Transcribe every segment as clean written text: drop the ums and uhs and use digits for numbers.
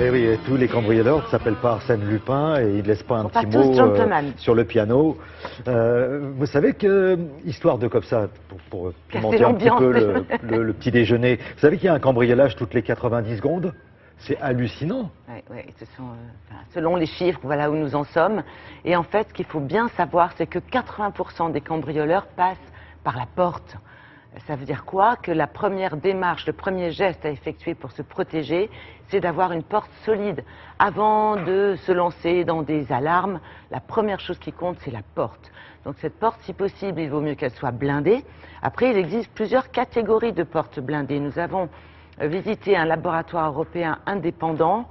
Mais oui, et tous les cambrioleurs ne s'appellent pas Arsène Lupin et ils ne laissent pas un petit mot sur le piano. Vous savez que, histoire de comme ça, pour pimenter un petit peu le petit déjeuner, vous savez qu'il y a un cambriolage toutes les 90 secondes? C'est hallucinant. Oui, selon les chiffres, voilà où nous en sommes. Et en fait, ce qu'il faut bien savoir, c'est que 80% des cambrioleurs passent par la porte. Ça veut dire quoi? Que la première démarche, le premier geste à effectuer pour se protéger, c'est d'avoir une porte solide. Avant de se lancer dans des alarmes, la première chose qui compte, c'est la porte. Donc cette porte, si possible, il vaut mieux qu'elle soit blindée. Après, il existe plusieurs catégories de portes blindées. Nous avons visité un laboratoire européen indépendant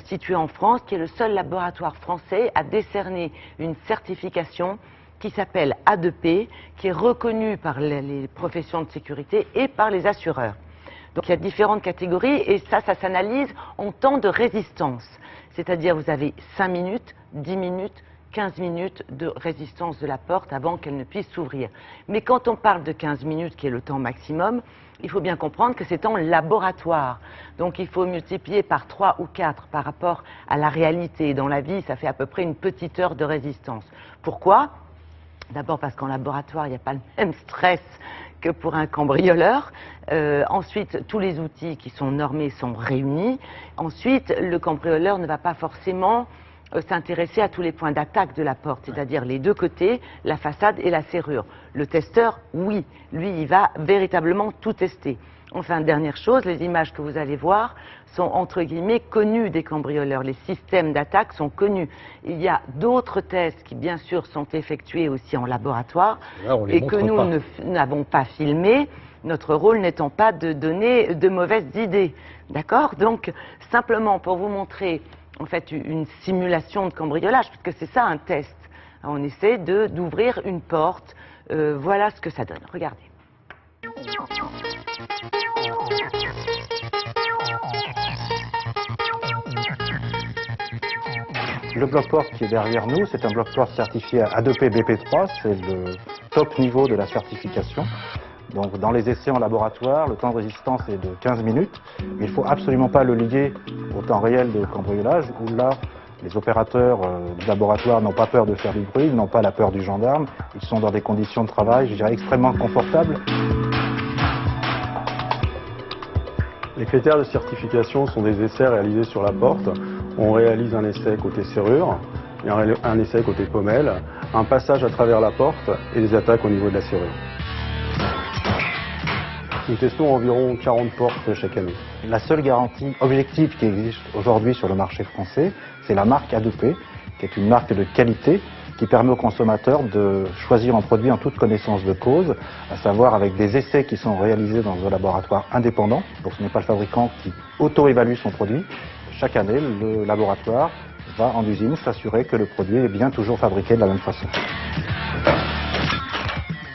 situé en France, qui est le seul laboratoire français à décerner une certification qui s'appelle A2P, qui est reconnue par les professions de sécurité et par les assureurs. Donc il y a différentes catégories et ça s'analyse en temps de résistance. C'est-à-dire vous avez 5 minutes, 10 minutes, 15 minutes de résistance de la porte avant qu'elle ne puisse s'ouvrir. Mais quand on parle de 15 minutes, qui est le temps maximum, il faut bien comprendre que c'est en laboratoire. Donc il faut multiplier par 3 ou 4 par rapport à la réalité. Dans la vie, ça fait à peu près une petite heure de résistance. Pourquoi ? D'abord parce qu'en laboratoire, il n'y a pas le même stress que pour un cambrioleur. Ensuite, tous les outils qui sont normés sont réunis. Ensuite, le cambrioleur ne va pas forcément s'intéresser à tous les points d'attaque de la porte, c'est-à-dire les deux côtés, la façade et la serrure. Le testeur, oui, lui, il va véritablement tout tester. Enfin, dernière chose, les images que vous allez voir sont entre guillemets connues des cambrioleurs. Les systèmes d'attaque sont connus. Il y a d'autres tests qui, bien sûr, sont effectués aussi en laboratoire et que nous n'avons pas filmés, notre rôle n'étant pas de donner de mauvaises idées. D'accord? Donc, simplement pour vous montrer en fait une simulation de cambriolage, parce que c'est ça un test. On essaie d'ouvrir une porte. Voilà ce que ça donne. Regardez. Le bloc-porte qui est derrière nous, c'est un bloc-porte certifié A2P BP3, c'est le top niveau de la certification. Donc dans les essais en laboratoire, le temps de résistance est de 15 minutes, mais il ne faut absolument pas le lier au temps réel de cambriolage, où là, les opérateurs du laboratoire n'ont pas peur de faire du bruit, ils n'ont pas la peur du gendarme, ils sont dans des conditions de travail, je dirais, extrêmement confortables. Les critères de certification sont des essais réalisés sur la porte. On réalise un essai côté serrure, et un essai côté pommelle, un passage à travers la porte et des attaques au niveau de la serrure. Nous testons environ 40 portes chaque année. La seule garantie objective qui existe aujourd'hui sur le marché français, c'est la marque A2P, qui est une marque de qualité qui permet aux consommateurs de choisir un produit en toute connaissance de cause, à savoir avec des essais qui sont réalisés dans un laboratoire indépendant. Donc ce n'est pas le fabricant qui auto-évalue son produit. Chaque année, le laboratoire va en usine s'assurer que le produit est bien toujours fabriqué de la même façon.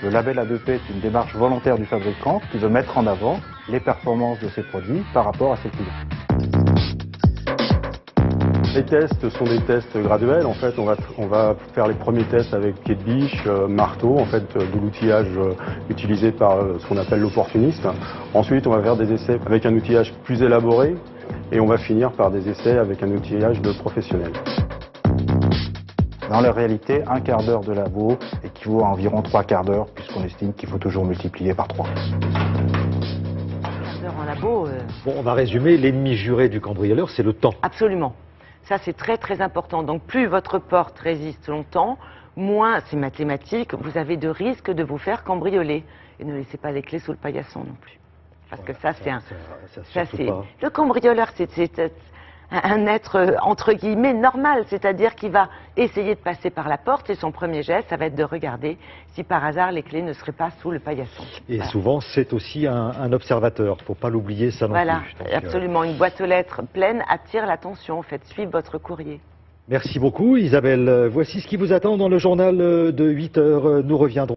Le label A2P est une démarche volontaire du fabricant qui veut mettre en avant les performances de ses produits par rapport à ses clients. Les tests sont des tests graduels. En fait, on va faire les premiers tests avec pied de biche, marteau, en fait, de l'outillage utilisé par ce qu'on appelle l'opportuniste. Ensuite, on va faire des essais avec un outillage plus élaboré et on va finir par des essais avec un outillage de professionnel. Dans la réalité, un quart d'heure de labo équivaut à environ 3 quarts d'heure, puisqu'on estime qu'il faut toujours multiplier par 3. En labo, Bon, on va résumer, l'ennemi juré du cambrioleur, c'est le temps. Absolument. Ça, c'est très très important. Donc plus votre porte résiste longtemps, moins, c'est mathématique, vous avez de risques de vous faire cambrioler. Et ne laissez pas les clés sous le paillasson non plus. Parce que ça, c'est un... Le cambrioleur, c'est un être, entre guillemets, normal. C'est-à-dire qu'il va essayer de passer par la porte et son premier geste, ça va être de regarder si par hasard les clés ne seraient pas sous le paillasson. Et voilà. Souvent, c'est aussi un observateur. Il ne faut pas l'oublier, ça non plus. Voilà, absolument. Une boîte aux lettres pleine attire l'attention. Faites suivre votre courrier. Merci beaucoup, Isabelle. Voici ce qui vous attend dans le journal de 8 heures. Nous reviendrons.